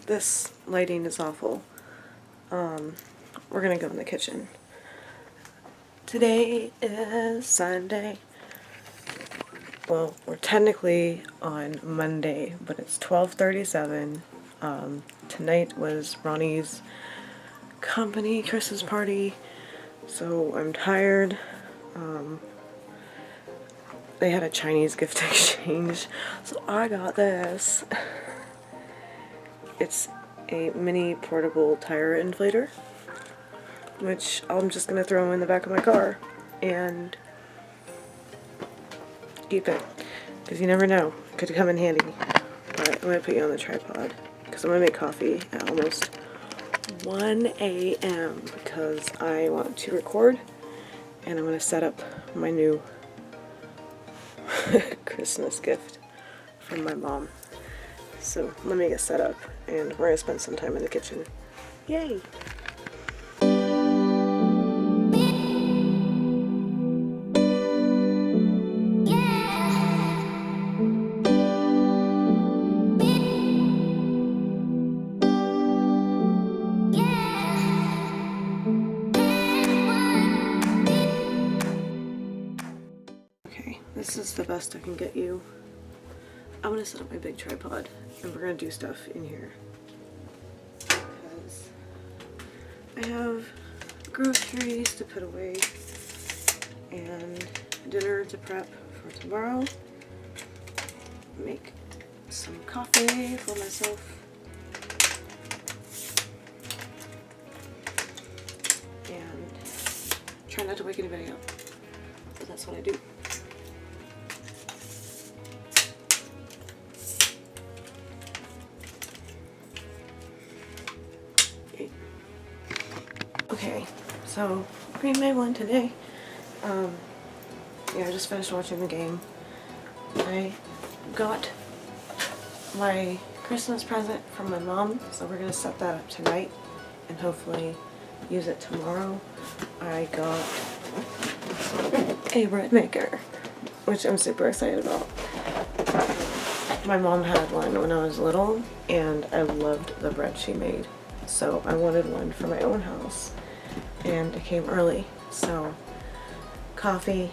this lighting is awful. We're gonna go in the kitchen. Today is Sunday. Well, we're technically on Monday, but it's 12:37. Tonight was Ronnie's company Christmas party, so I'm tired. They had a Chinese gift exchange, so I got this. It's a mini portable tire inflator, which I'm just gonna throw in the back of my car and keep it, because you never know, it could come in handy. But I'm gonna put you on the tripod because I'm gonna make coffee at almost 1 a.m. because I want to record, and I'm gonna set up my new Christmas gift from my mom. So let me get set up and we're gonna spend some time in the kitchen. Yay! Okay, this is the best I can get you. I'm gonna set up my big tripod and we're gonna do stuff in here because I have groceries to put away and dinner to prep for tomorrow. Make some coffee for myself and try not to wake anybody up, but that's what I do. Okay, so Green Bay won today. Yeah, I just finished watching the game. I got my Christmas present from my mom, so we're gonna set that up tonight and hopefully use it tomorrow. I got a Breadmaker, which I'm super excited about. My mom had one when I was little and I loved the bread she made, so I wanted one for my own house. And it came early, so coffee,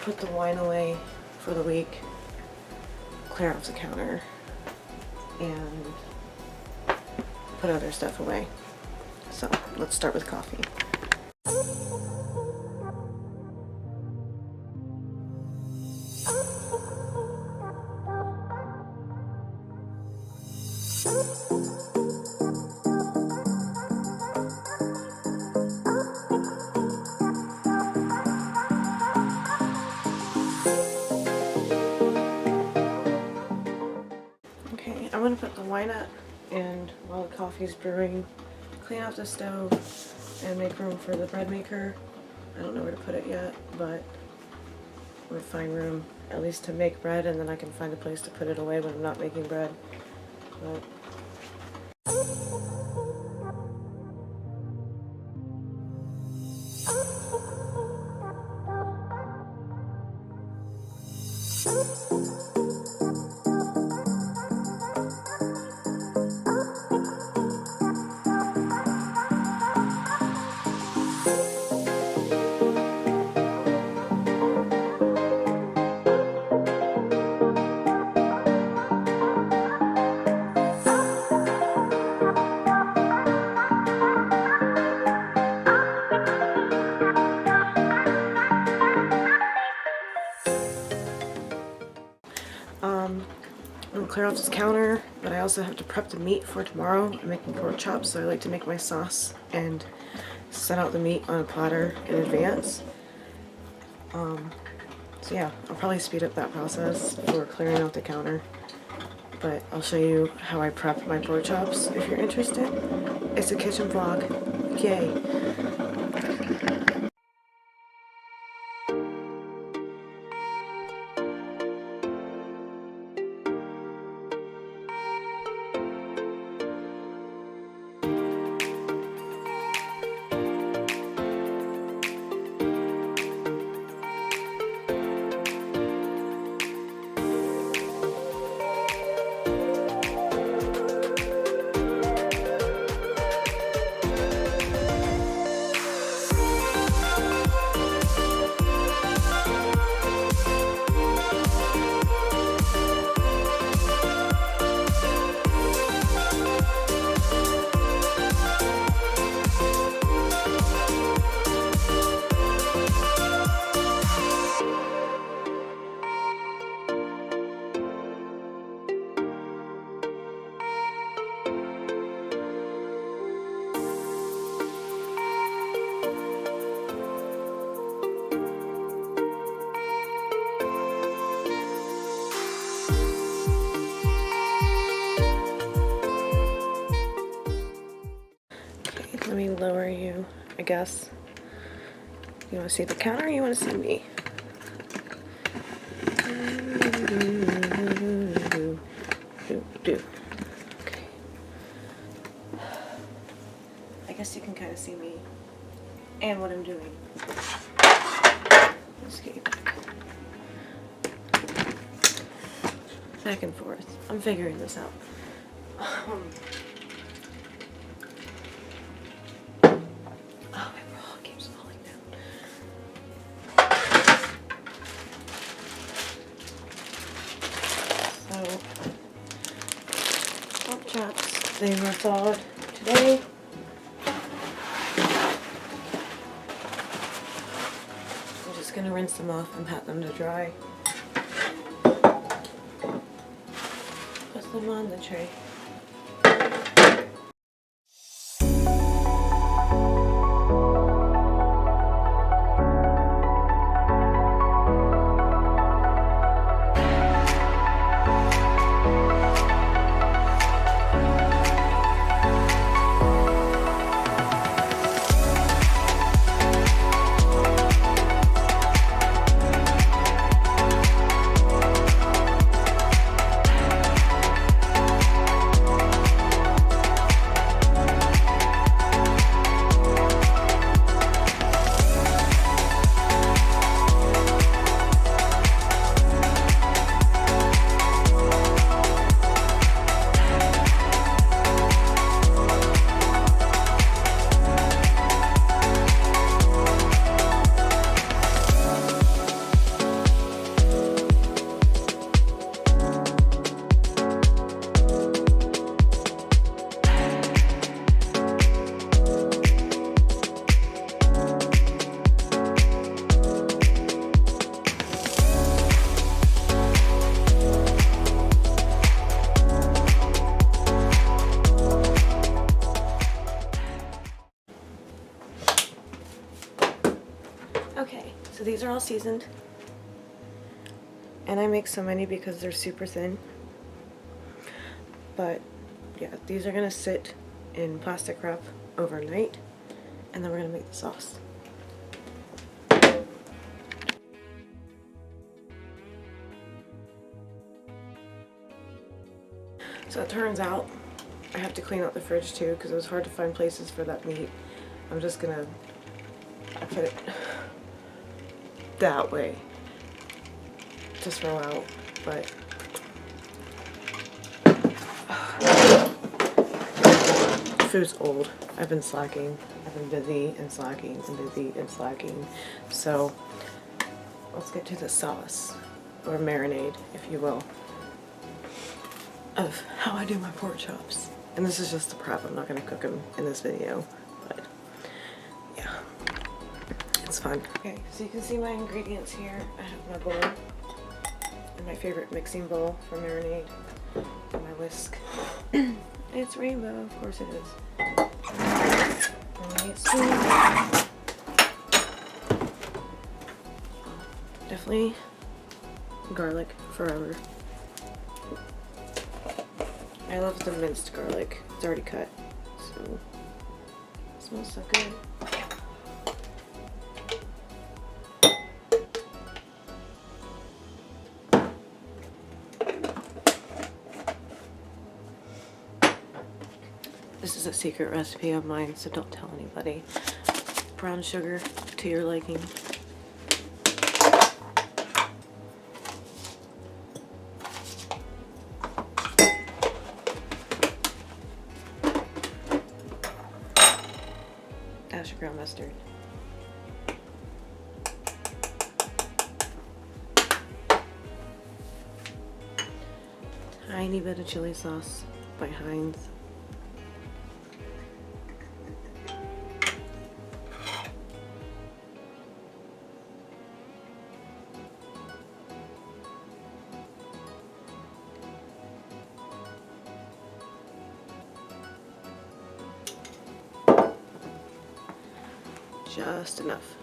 put the wine away for the week, clear out the counter, and put other stuff away. So let's start with coffee. Okay, I'm gonna put the wine up, and while the coffee's brewing, clean out the stove and make room for the bread maker. I don't know where to put it yet, but we'll find room at least to make bread, and then I can find a place to put it away when I'm not making bread. But I'm gonna clear off this counter, but I also have to prep the meat for tomorrow. I'm making pork chops, so I like to make my sauce and set out the meat on a platter in advance. So yeah, I'll probably speed up that process for clearing out the counter, but I'll show you how I prep my pork chops if you're interested. It's a kitchen vlog. Yay! lower you, I guess. You want to see the counter or you want to see me? Okay. I guess you can kind of see me and what I'm doing. Let's get you back and forth. I'm figuring this out. Oh, my bra keeps falling down. So, pork chops, they were thawed today. I'm just gonna rinse them off and pat them to dry. Put them on the tray. Okay, so these are all seasoned, and I make so many because they're super thin, but yeah, these are gonna sit in plastic wrap overnight, and then we're gonna make the sauce. So it turns out I have to clean out the fridge too because it was hard to find places for that meat. I'm just gonna put it that way to throw out, but food's old. I've been slacking. I've been busy and slacking and busy and slacking. So let's get to the sauce, or marinade, if you will, of how I do my pork chops. And this is just the prep. I'm not going to cook them in this video, but yeah, it's fun. Okay, so you can see my ingredients here. I have my bowl and my favorite mixing bowl for marinade, and my whisk. It's rainbow, of course it is. Definitely garlic forever. I love the minced garlic. It's already cut, so it smells so good. This is a secret recipe of mine, so don't tell anybody. Brown sugar to your liking. Dash of ground mustard. Tiny bit of chili sauce by Heinz. Just enough.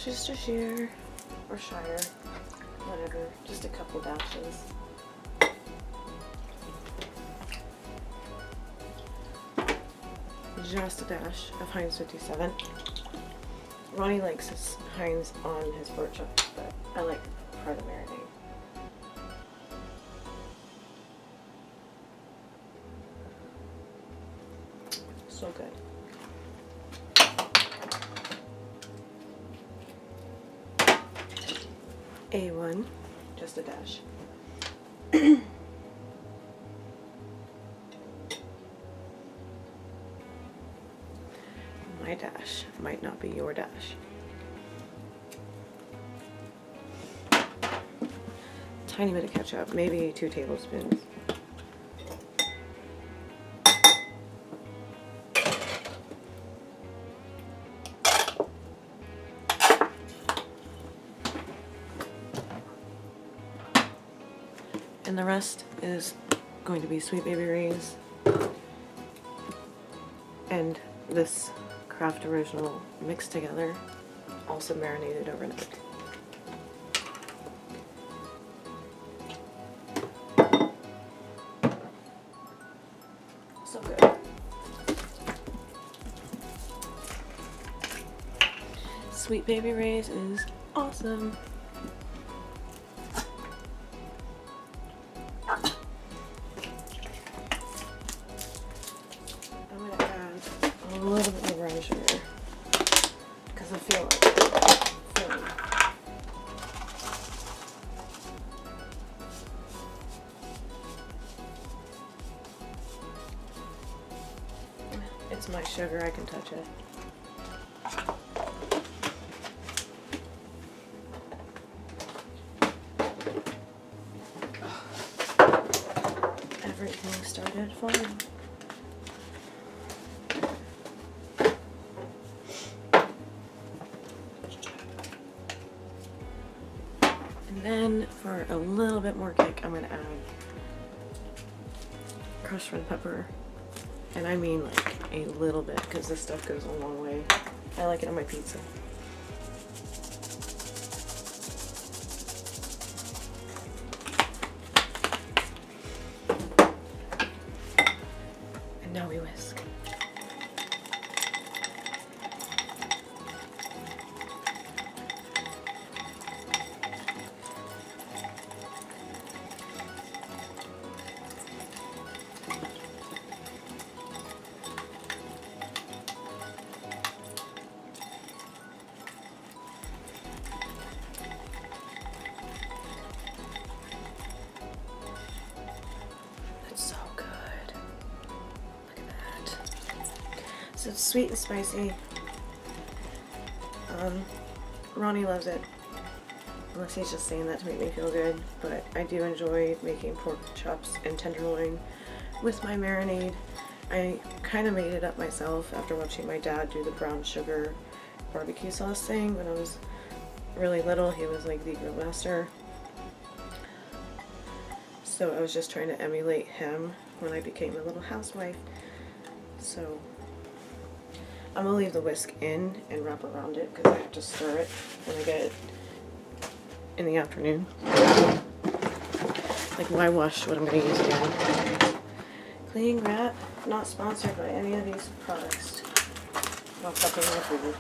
Just a shear or shire, whatever, just a couple dashes. Just a dash of Heinz 57. Ronnie likes his Heinz on his pork chops, but I like for the marinade. So good. A1, just a dash. My dash might not be your dash. Tiny bit of ketchup, maybe 2 tablespoons. And the rest is going to be Sweet Baby Ray's and this Kraft Original mixed together, also marinated overnight. So good. Sweet Baby Ray's is awesome. A little bit more brown sugar because I feel like filling. It's my sugar, I can touch it. Everything started fine. And then for a little bit more kick, I'm gonna add crushed red pepper. And I mean like a little bit because this stuff goes a long way. I like it on my pizza. And now we whisk. So it's sweet and spicy. Ronnie loves it, unless he's just saying that to make me feel good, but I do enjoy making pork chops and tenderloin with my marinade. I kind of made it up myself after watching my dad do the brown sugar barbecue sauce thing when I was really little. He was like the grill master. So I was just trying to emulate him when I became a little housewife. So I'm gonna leave the whisk in and wrap around it because I have to stir it when I get it in the afternoon. Like, why wash what I'm gonna use again? Clean wrap, not sponsored by any of these products. While prepping my food.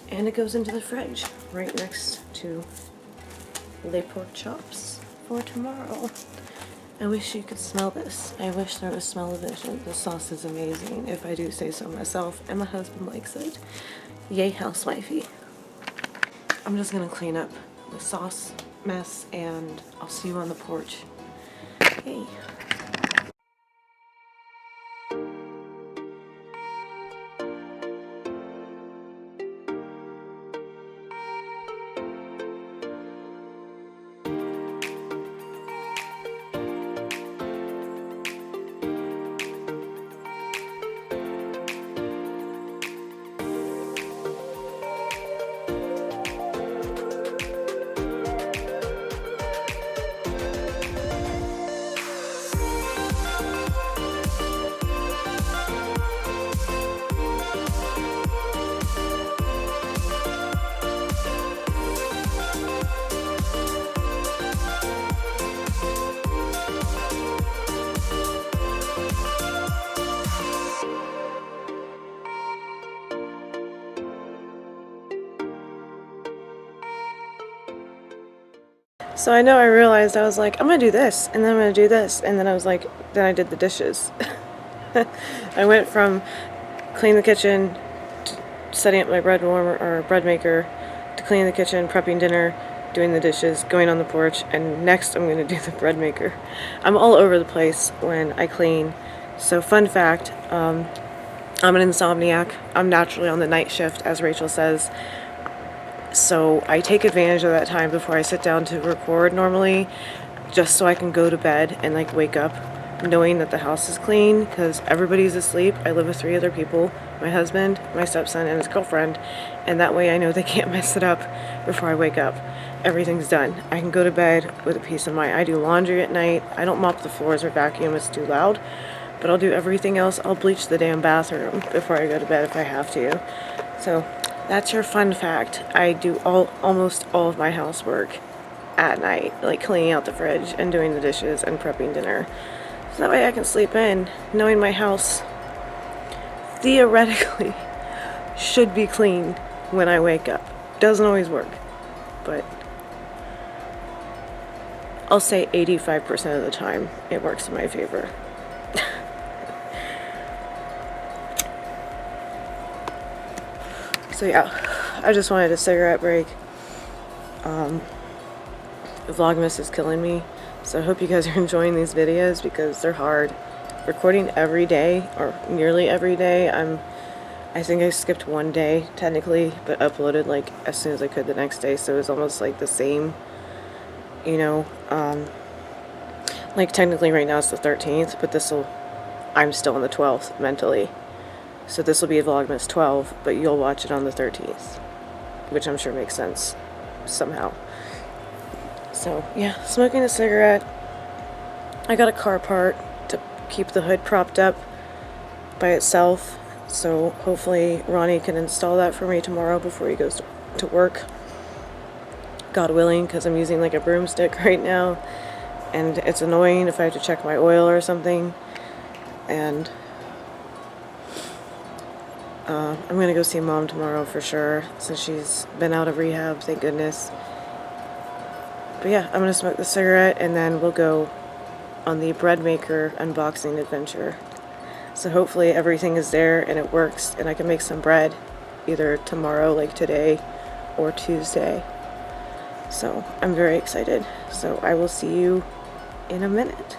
And it goes into the fridge right next to the pork chops for tomorrow. I wish you could smell this. I wish there was smell-o-vision. The sauce is amazing, if I do say so myself, and my husband likes it. Yay, housewifey. I'm just gonna clean up the sauce mess, and I'll see you on the porch. Hey. So I know I realized, I was like, I'm gonna do this, and then I'm gonna do this, and then I was like, then I did the dishes. I went from cleaning the kitchen, to setting up my bread warmer or bread maker, to cleaning the kitchen, prepping dinner, doing the dishes, going on the porch, and next I'm gonna do the bread maker. I'm all over the place when I clean. So fun fact, I'm an insomniac. I'm naturally on the night shift, as Rachel says. So I take advantage of that time before I sit down to record normally, just so I can go to bed and like wake up knowing that the house is clean, because everybody's asleep. I live with 3 other people, my husband, my stepson, and his girlfriend, and that way I know they can't mess it up before I wake up. Everything's done. I can go to bed with a peace of mind. I do laundry at night. I don't mop the floors or vacuum, it's too loud, but I'll do everything else. I'll bleach the damn bathroom before I go to bed if I have to. So that's your fun fact. I do almost all of my housework at night, like cleaning out the fridge and doing the dishes and prepping dinner. So that way I can sleep in, knowing my house theoretically should be clean when I wake up. Doesn't always work, but I'll say 85% of the time it works in my favor. So yeah, I just wanted a cigarette break. Vlogmas is killing me, so I hope you guys are enjoying these videos because they're hard. Recording every day, or nearly every day. I think I skipped one day technically, but uploaded like as soon as I could the next day, so it was almost like the same, you know. Like technically right now it's the 13th, but I'm still on the 12th mentally. So this will be a Vlogmas 12, but you'll watch it on the 13th, which I'm sure makes sense somehow. So yeah, smoking a cigarette. I got a car part to keep the hood propped up by itself, so hopefully Ronnie can install that for me tomorrow before he goes to work. God willing, because I'm using like a broomstick right now, and it's annoying if I have to check my oil or something. And I'm gonna go see Mom tomorrow for sure, since she's been out of rehab, thank goodness. But yeah, I'm gonna smoke the cigarette and then we'll go on the Breadmaker unboxing adventure. So hopefully everything is there and it works and I can make some bread either tomorrow, like today, or Tuesday. So I'm very excited. So I will see you in a minute.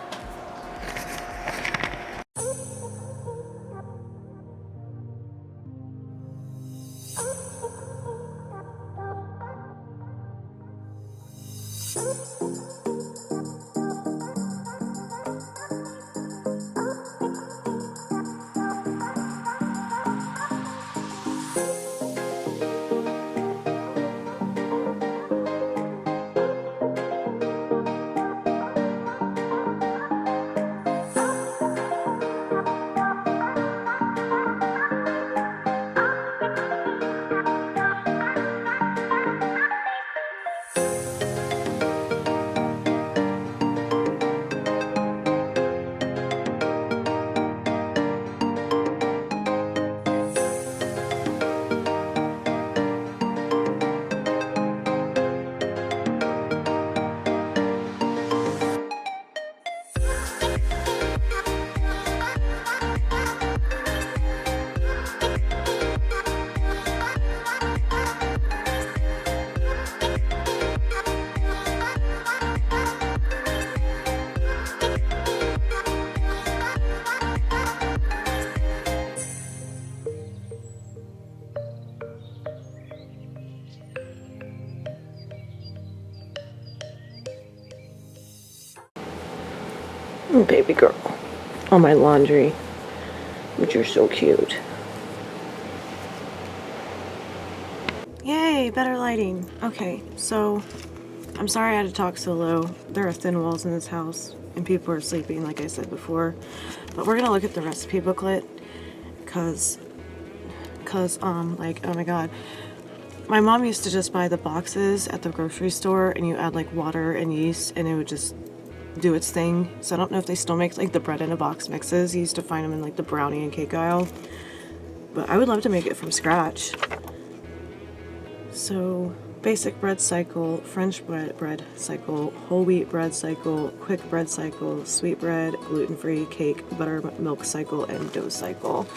Baby girl on my laundry, which are so cute. Yay, better lighting. Okay, so I'm sorry I had to talk so low. There are thin walls in this house and people are sleeping, like I said before. But we're gonna look at the recipe booklet cause like, oh my god. My mom used to just buy the boxes at the grocery store and you add like water and yeast and it would just do its thing. So I don't know if they still make like the bread in a box mixes. You used to find them in like the brownie and cake aisle. But I would love to make it from scratch. So basic bread cycle, French bread cycle, whole wheat bread cycle, quick bread cycle, sweet bread, gluten-free, cake, buttermilk cycle, and dough cycle.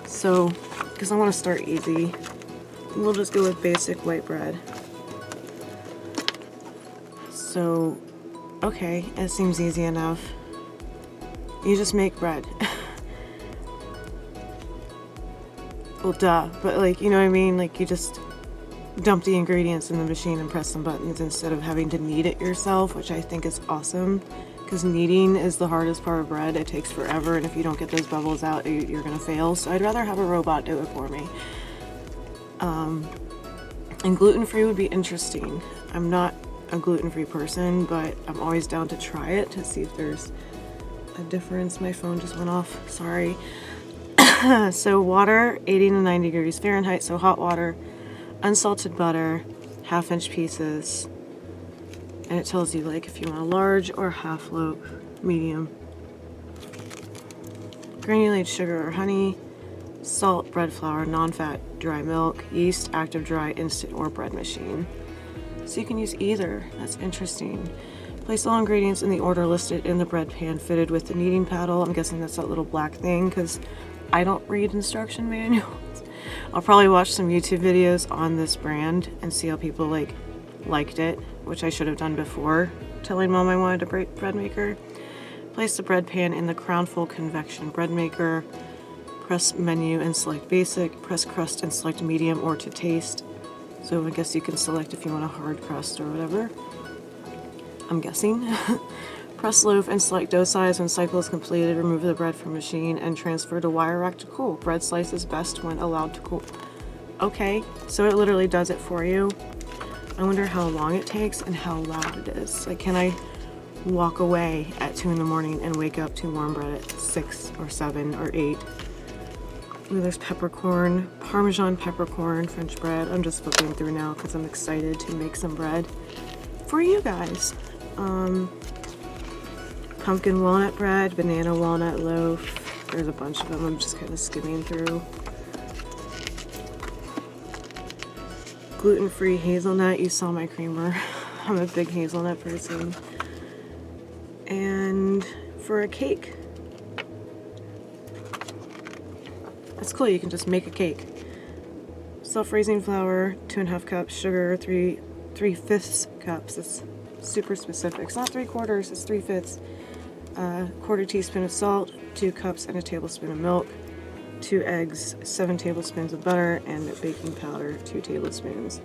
So, because I want to start easy, we'll just go with basic white bread. So, okay, it seems easy enough. You just make bread. Well, duh, but like, you know what I mean? Like, you just dump the ingredients in the machine and press some buttons instead of having to knead it yourself, which I think is awesome, because kneading is the hardest part of bread. It takes forever, and if you don't get those bubbles out, you're gonna fail. So I'd rather have a robot do it for me. And gluten-free would be interesting. I'm not a gluten-free person, but I'm always down to try it to see if there's a difference. My phone just went off, sorry. So water, 80 to 90 degrees Fahrenheit, so hot water, unsalted butter, half-inch pieces, and it tells you like if you want a large or half loaf, medium. Granulated sugar or honey, salt, bread flour, non-fat, dry milk, yeast, active dry, instant, or bread machine. So you can use either. That's interesting. Place all ingredients in the order listed in the bread pan fitted with the kneading paddle. I'm guessing that's that little black thing because I don't read instruction manuals. I'll probably watch some YouTube videos on this brand and see how people liked it, which I should have done before telling Mom I wanted a bread maker. Place the bread pan in the crown-full convection bread maker. Press menu and select basic. Press crust and select medium or to taste. So I guess you can select if you want a hard crust or whatever. I'm guessing. Press loaf and select dough size. When cycle is completed, remove the bread from machine and transfer to wire rack to cool. Bread slices best when allowed to cool. Okay, so it literally does it for you. I wonder how long it takes and how loud it is. Like, can I walk away at 2 in the morning and wake up to warm bread at 6 or 7 or 8? Ooh, there's peppercorn, Parmesan peppercorn, French bread. I'm just flipping through now because I'm excited to make some bread for you guys. Pumpkin walnut bread, banana walnut loaf. There's a bunch of them. I'm just kind of skimming through. Gluten-free hazelnut. You saw my creamer. I'm a big hazelnut person. And for a cake. That's cool. You can just make a cake. Self-raising flour, 2.5 cups. Sugar, 3/5 cups. It's super specific. It's not 3/4, it's 3/5. 1/4 teaspoon of salt, 2 cups and a tablespoon of milk, 2 eggs, 7 tablespoons of butter, and baking powder, 2 tablespoons.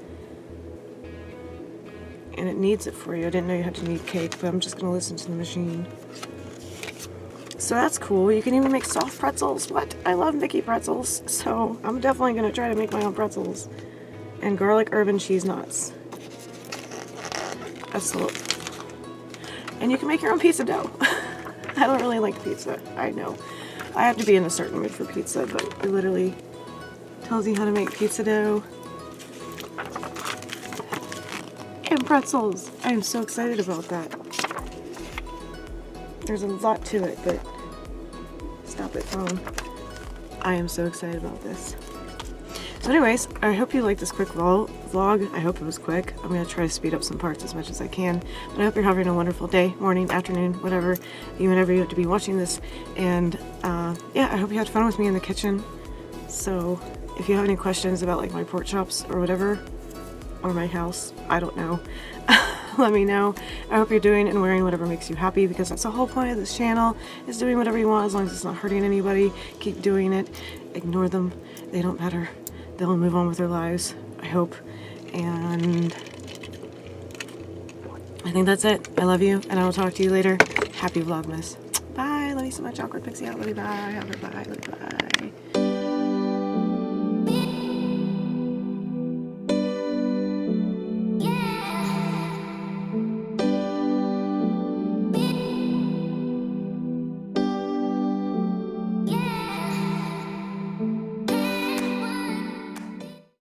And it kneads it for you. I didn't know you had to knead cake, but I'm just going to listen to the machine. So that's cool. You can even make soft pretzels. What? I love Mickey pretzels, so I'm definitely going to try to make my own pretzels. And garlic, herb, and cheese nuts. That's the look. And you can make your own pizza dough. I don't really like pizza, I know. I have to be in a certain mood for pizza, but it literally tells you how to make pizza dough. And pretzels. I am so excited about that. There's a lot to it, but stop it, phone. I am so excited about this. So anyways, I hope you liked this quick vlog. I hope it was quick. I'm going to try to speed up some parts as much as I can. But I hope you're having a wonderful day, morning, afternoon, whatever you have to be watching this. And yeah, I hope you had fun with me in the kitchen. So if you have any questions about like my pork chops or whatever, or my house, I don't know, let me know. I hope you're doing and wearing whatever makes you happy, because that's the whole point of this channel, is doing whatever you want as long as it's not hurting anybody. Keep doing it. Ignore them. They don't matter. They'll move on with their lives, I hope. And I think that's it. I love you, and I will talk to you later. Happy Vlogmas. Bye. Love you so much. Awkward Pixie out. Love you. Bye. Bye. Bye. Bye.